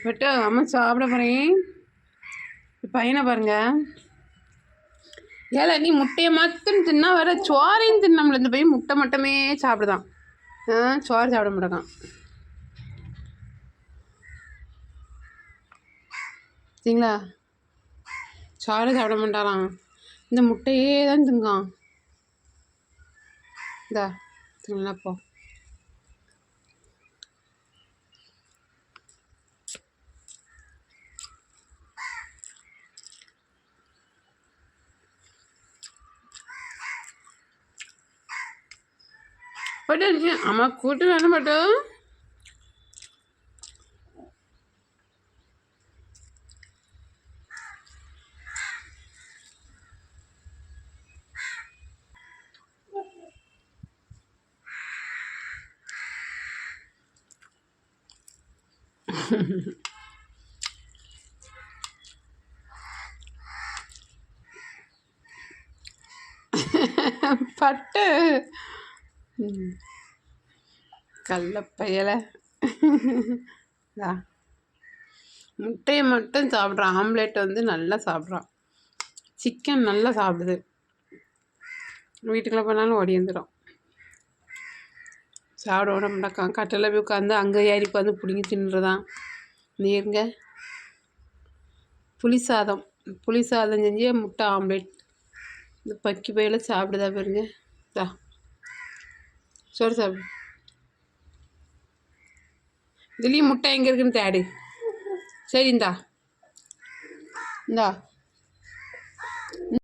பட்டு அம்மா சாப்பிட போகிறேன். பையனை பாருங்க. ஏல நீ முட்டையை மட்டும் தின்னா வர சோறையும் தின்னம்ல. இந்த பையன் முட்டை மட்டுமே சாப்பிடுதான். சோறு சாப்பிட மாட்டான். சரிங்களா? சோறு சாப்பிட மாட்டாராம். இந்த முட்டையே தான் திங்கான். இதா திங்கப்போ பட்டு அம்மா கூட்டு வேணும் பட்டு. பட்டு கள்ளப்பையலை முட்டையை மட்டும் சாப்பிட்றான். ஆம்லேட் வந்து நல்லா சாப்பிட்றான். சிக்கன் நல்லா சாப்பிடுது. வீட்டுக்குள்ளே போனாலும் ஓடி வந்துடும். சாப்பிட விட மாட்டான். கட்டில் போய் உட்காந்து அங்கே ஏறி உட்காந்து பிடிங்கி தின்னுறதான். நீருங்க புளி சாதம் செஞ்சு முட்டை ஆம்லேட். இந்த பக்கி பையில சாப்பிடுதா பாருங்க. சோறு சாப்பிடு. இதுலேயும் முட்டை எங்கே இருக்குன்னு தேடு. சரி இந்தா